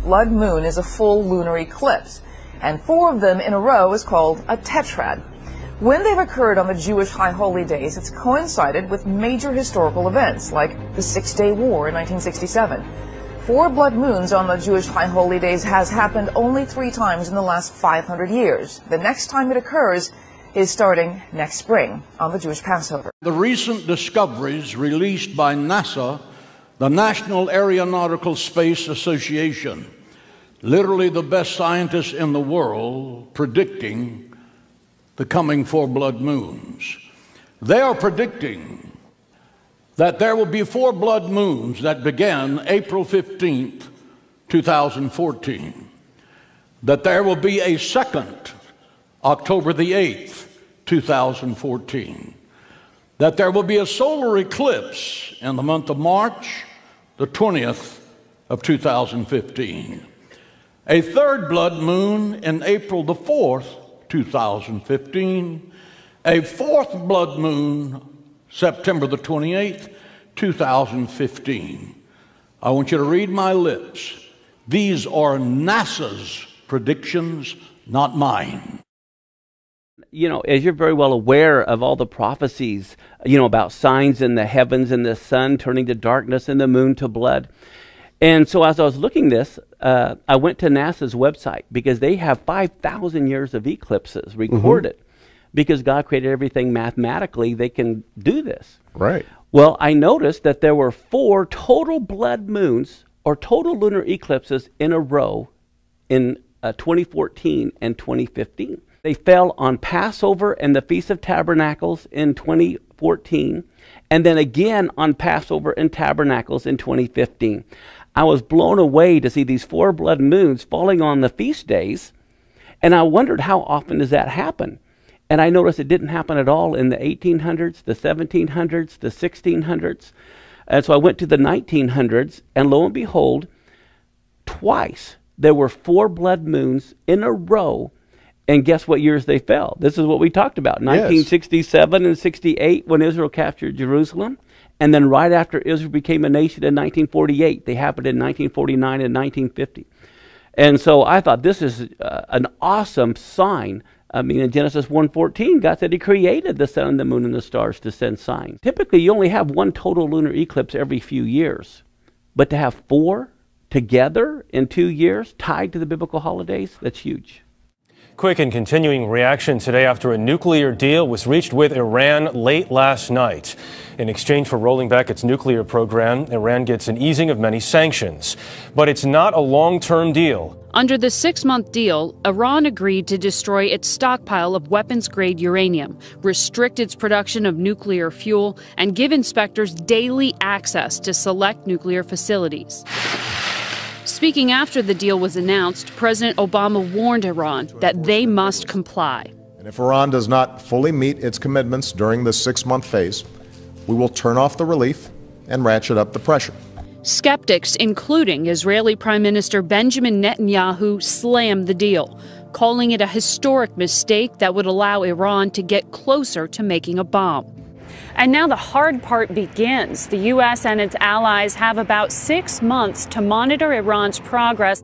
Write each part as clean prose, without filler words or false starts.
blood moon is a full lunar eclipse, and 4 of them in a row is called a tetrad. When they've occurred on the Jewish high holy days, it's coincided with major historical events, like the Six-Day War in 1967. 4 blood moons on the Jewish high holy days has happened only 3 times in the last 500 years. The next time it occurs is starting next spring on the Jewish Passover. The recent discoveries released by NASA, the National Aeronautical Space Association, literally the best scientists in the world predicting the coming 4 blood moons. They are predicting that there will be 4 blood moons that began April 15th, 2014. That there will be a second, October the 8th, 2014. That there will be a solar eclipse in the month of March, the 20th of 2015. A third blood moon in April the 4th, 2015. A 4th blood moon September the 28th, 2015. I want you to read my lips. These are NASA's predictions, not mine. You know, as you're very well aware of all the prophecies, you know, about signs in the heavens and the sun turning to darkness and the moon to blood. And so as I was looking this, I went to NASA's website because they have 5,000 years of eclipses recorded. Because God created everything mathematically, they can do this. Right. Well, I noticed that there were 4 total blood moons or total lunar eclipses in a row in 2014 and 2015. They fell on Passover and the Feast of Tabernacles in 2014, and then again on Passover and Tabernacles in 2015. I was blown away to see these 4 blood moons falling on the feast days, and I wondered how often does that happen? And I noticed it didn't happen at all in the 1800s, the 1700s, the 1600s. And so I went to the 1900s, and lo and behold, twice there were 4 blood moons in a row. And guess what years they fell? This is what we talked about, 1967 and 68 when Israel captured Jerusalem. And then right after Israel became a nation in 1948. They happened in 1949 and 1950. And so I thought this is an awesome sign. I mean, in Genesis 1:14, God said he created the sun and the moon and the stars to send signs. Typically, you only have 1 total lunar eclipse every few years. But to have 4 together in 2 years, tied to the biblical holidays, that's huge. Quick and continuing reaction today after a nuclear deal was reached with Iran late last night. In exchange for rolling back its nuclear program, Iran gets an easing of many sanctions. But it's not a long-term deal. Under the 6-month deal, Iran agreed to destroy its stockpile of weapons-grade uranium, restrict its production of nuclear fuel, and give inspectors daily access to select nuclear facilities. Speaking after the deal was announced, President Obama warned Iran that they must comply. And if Iran does not fully meet its commitments during the 6-month phase, we will turn off the relief and ratchet up the pressure. Skeptics, including Israeli Prime Minister Benjamin Netanyahu, slammed the deal, calling it a historic mistake that would allow Iran to get closer to making a bomb. And now the hard part begins. The U.S. and its allies have about 6 months to monitor Iran's progress.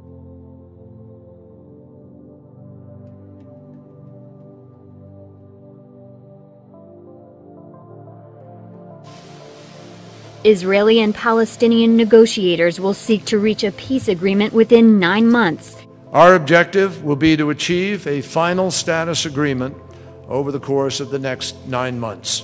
Israeli and Palestinian negotiators will seek to reach a peace agreement within 9 months. Our objective will be to achieve a final status agreement over the course of the next 9 months.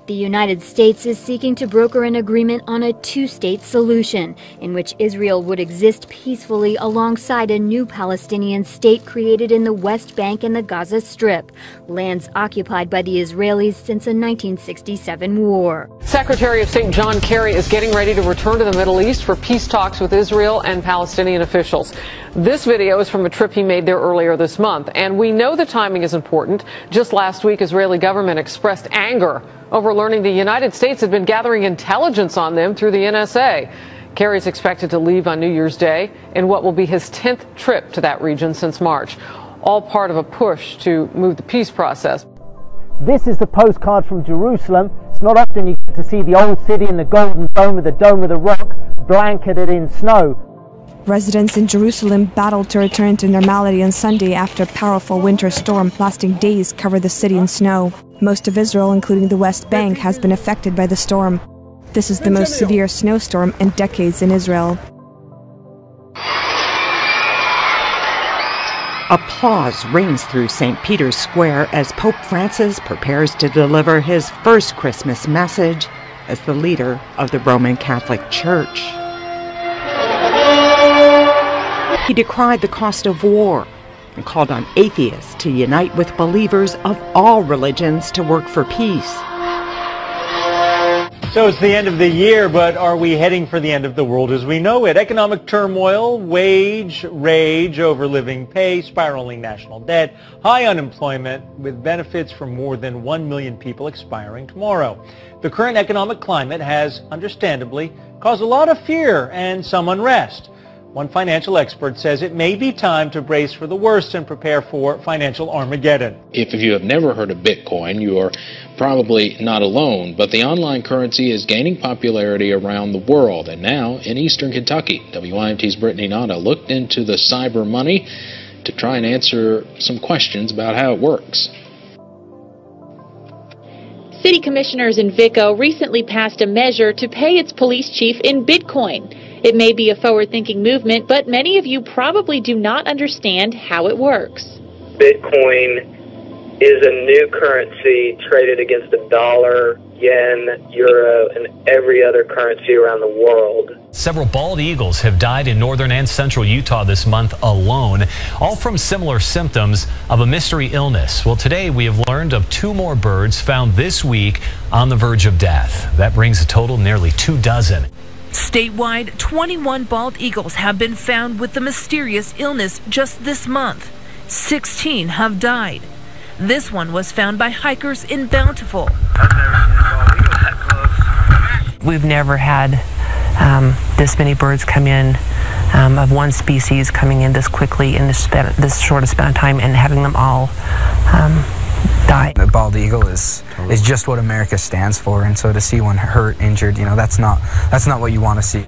The United States is seeking to broker an agreement on a 2-state solution in which Israel would exist peacefully alongside a new Palestinian state created in the West Bank and the Gaza Strip, lands occupied by the Israelis since the 1967 war. Secretary of State John Kerry is getting ready to return to the Middle East for peace talks with Israel and Palestinian officials. This video is from a trip he made there earlier this month, and we know the timing is important. Just last week, Israeli government expressed anger over learning the United States had been gathering intelligence on them through the NSA. Kerry's expected to leave on New Year's Day in what will be his 10th trip to that region since March, all part of a push to move the peace process. This is the postcard from Jerusalem It's not often you get to see the old city in the golden dome of the rock blanketed in snow. Residents in Jerusalem battled to return to normality on Sunday after a powerful winter storm lasting days covered the city in snow. Most of Israel, including the West Bank, has been affected by the storm. This is the most severe snowstorm in decades in Israel. Applause rings through St. Peter's Square as Pope Francis prepares to deliver his first Christmas message as the leader of the Roman Catholic Church. He decried the cost of war and called on atheists to unite with believers of all religions to work for peace. So it's the end of the year, but are we heading for the end of the world as we know it? Economic turmoil, wage rage over living pay, spiraling national debt, high unemployment, with benefits for more than 1 million people expiring tomorrow. The current economic climate has, understandably, caused a lot of fear and some unrest. One financial expert says it may be time to brace for the worst and prepare for financial Armageddon. If you have never heard of Bitcoin, you are probably not alone, but the online currency is gaining popularity around the world, and now in eastern Kentucky. WIMT's Brittany Nada looked into the cyber money to try and answer some questions about how it works. City commissioners in Vico recently passed a measure to pay its police chief in Bitcoin. It may be a forward-thinking movement, but many of you probably do not understand how it works. Bitcoin is a new currency traded against the dollar, yen, euro, and every other currency around the world. Several bald eagles have died in northern and central Utah this month alone, all from similar symptoms of a mystery illness. Well, today we have learned of 2 more birds found this week on the verge of death. That brings a total of nearly 24. Statewide, 21 bald eagles have been found with the mysterious illness just this month. 16 have died. This one was found by hikers in Bountiful. I've never seen a bald eagle that close. We've never had this many birds come in, of one species coming in this quickly in this short span of time and having them all die. The bald eagle is just what America stands for, and so to see one hurt, injured, that's not what you want to see.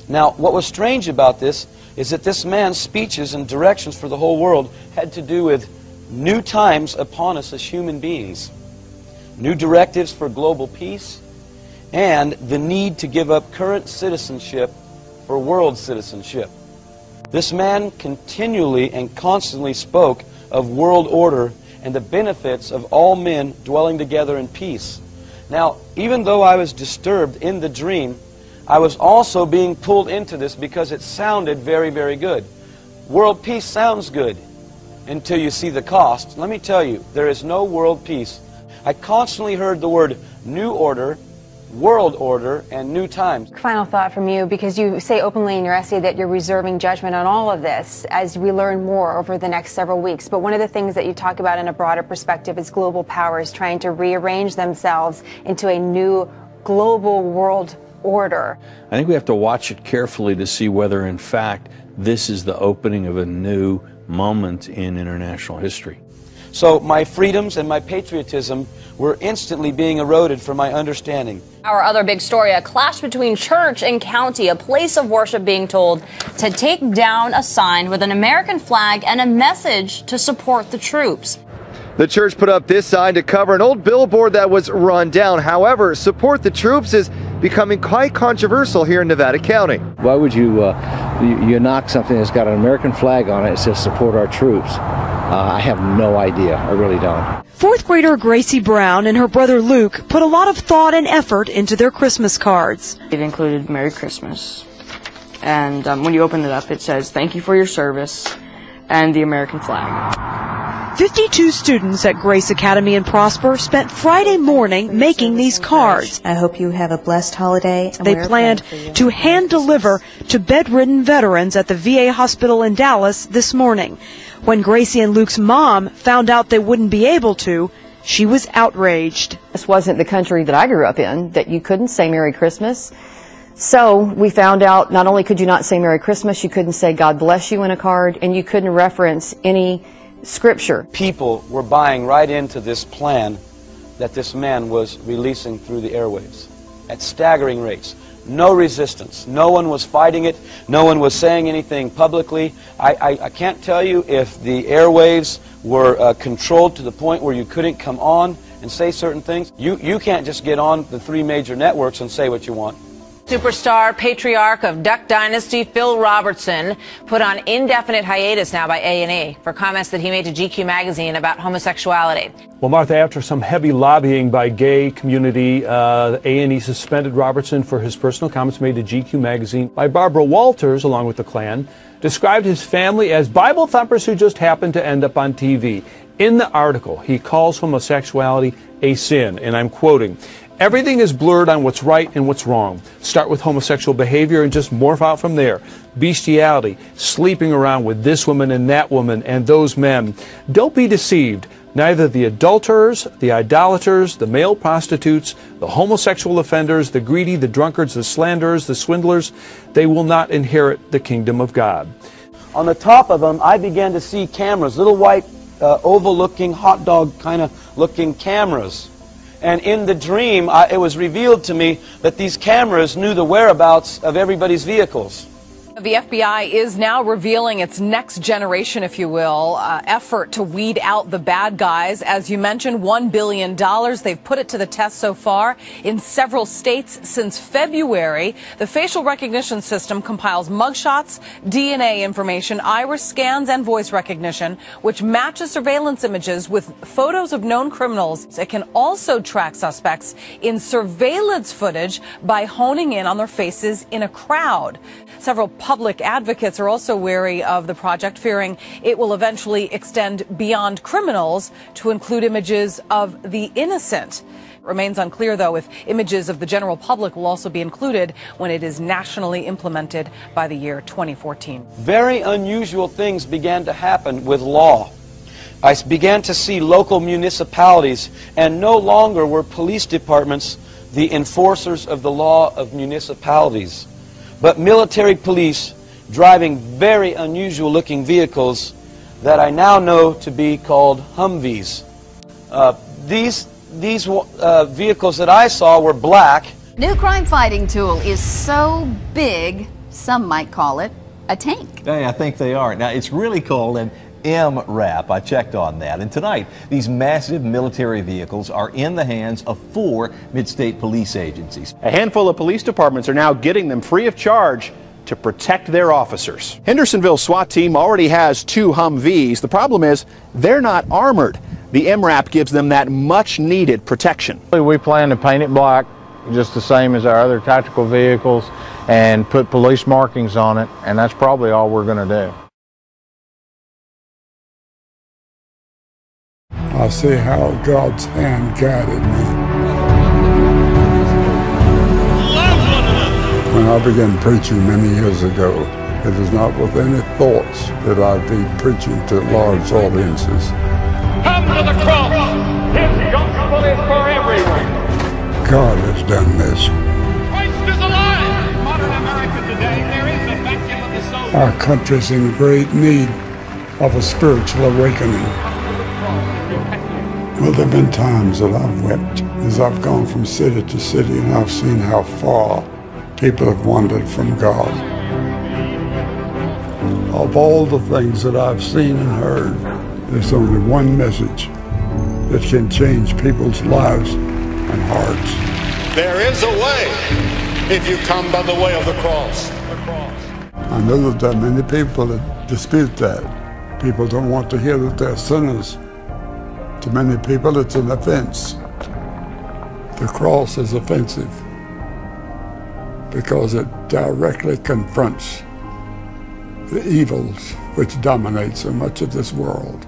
Now, what was strange about this is that this man's speeches and directions for the whole world had to do with new times upon us as human beings, new directives for global peace, and the need to give up current citizenship for world citizenship. This man continually and constantly spoke of world order and the benefits of all men dwelling together in peace. Now, even though I was disturbed in the dream, I was also being pulled into this because it sounded very, very good. World peace sounds good until you see the cost. Let me tell you, there is no world peace. I constantly heard the word new order, world order, and new times. Final thought from you, because you say openly in your essay that you're reserving judgment on all of this as we learn more over the next several weeks. But one of the things that you talk about in a broader perspective is global powers trying to rearrange themselves into a new global world order. I think we have to watch it carefully to see whether, in fact, this is the opening of a new moment in international history. So my freedoms and my patriotism were instantly being eroded from my understanding. Our other big story, a clash between church and county, a place of worship being told to take down a sign with an American flag and a message to support the troops. The church put up this sign to cover an old billboard that was run down. However, support the troops is becoming quite controversial here in Nevada County. Why would you knock something that's got an American flag on it that says support our troops? I have no idea. I really don't. Fourth grader Gracie Brown and her brother Luke put a lot of thought and effort into their Christmas cards. It included Merry Christmas, and when you open it up it says thank you for your service and the American flag. 52 students at Grace Academy in Prosper spent Friday morning making these cards. I hope you have a blessed holiday. They planned to hand deliver to bedridden veterans at the VA hospital in Dallas this morning. When Gracie and Luke's mom found out they wouldn't be able to, she was outraged. This wasn't the country that I grew up in, that you couldn't say Merry Christmas. So we found out not only could you not say Merry Christmas, you couldn't say God bless you in a card, and you couldn't reference any Scripture. People were buying right into this plan that this man was releasing through the airwaves at staggering rates. No resistance. No one was fighting it. No one was saying anything publicly. I can't tell you if the airwaves were controlled to the point where you couldn't come on and say certain things. You can't just get on the 3 major networks and say what you want. Superstar patriarch of Duck Dynasty, Phil Robertson, put on indefinite hiatus now by A&E for comments that he made to GQ magazine about homosexuality. Well, Martha, after some heavy lobbying by gay community, A&E suspended Robertson for his personal comments made to GQ magazine by Barbara Walters, along with the Klan, described his family as Bible thumpers who just happened to end up on TV. In the article, he calls homosexuality a sin, and I'm quoting, "Everything is blurred on what's right and what's wrong. Start with homosexual behavior and just morph out from there. Bestiality, sleeping around with this woman and that woman and those men. Don't be deceived. Neither the adulterers, the idolaters, the male prostitutes, the homosexual offenders, the greedy, the drunkards, the slanderers, the swindlers, they will not inherit the kingdom of God." On the top of them, I began to see cameras, little white oval-looking, hot dog kind of looking cameras. And in the dream, it was revealed to me that these cameras knew the whereabouts of everybody's vehicles. The FBI is now revealing its next generation, if you will, effort to weed out the bad guys. As you mentioned, $1 billion. They've put it to the test so far in several states since February. The facial recognition system compiles mugshots, DNA information, iris scans, and voice recognition, which matches surveillance images with photos of known criminals. It can also track suspects in surveillance footage by honing in on their faces in a crowd. Several public advocates are also wary of the project, fearing it will eventually extend beyond criminals to include images of the innocent. It remains unclear, though, if images of the general public will also be included when it is nationally implemented by the year 2014. Very unusual things began to happen with law. I began to see local municipalities, and no longer were police departments the enforcers of the law of municipalities, but military police driving very unusual looking vehicles that I now know to be called Humvees. These vehicles that I saw were black. New crime fighting tool is so big, some might call it a tank. Hey, I think they are. Now, it's really called an MRAP. I checked on that. And tonight, these massive military vehicles are in the hands of 4 mid-state police agencies. A handful of police departments are now getting them free of charge to protect their officers. Hendersonville's SWAT team already has 2 Humvees. The problem is they're not armored. The MRAP gives them that much-needed protection. We plan to paint it black, just the same as our other tactical vehicles, and put police markings on it, and that's probably all we're going to do. I see how God's hand guided me. When I began preaching many years ago, it was not with any thoughts that I'd be preaching to large audiences. Come to the cross! His gospel is for everyone! God has done this. Christ is alive! In modern America today, there is a vacuum of the soul. Our country's in great need of a spiritual awakening. Well, there have been times that I've wept as I've gone from city to city and I've seen how far people have wandered from God. Of all the things that I've seen and heard, there's only one message that can change people's lives and hearts. There is a way if you come by the way of the cross. I know that there are many people that dispute that. People don't want to hear that they're sinners. To many people, it's an offense. The cross is offensive because it directly confronts the evils which dominate so much of this world.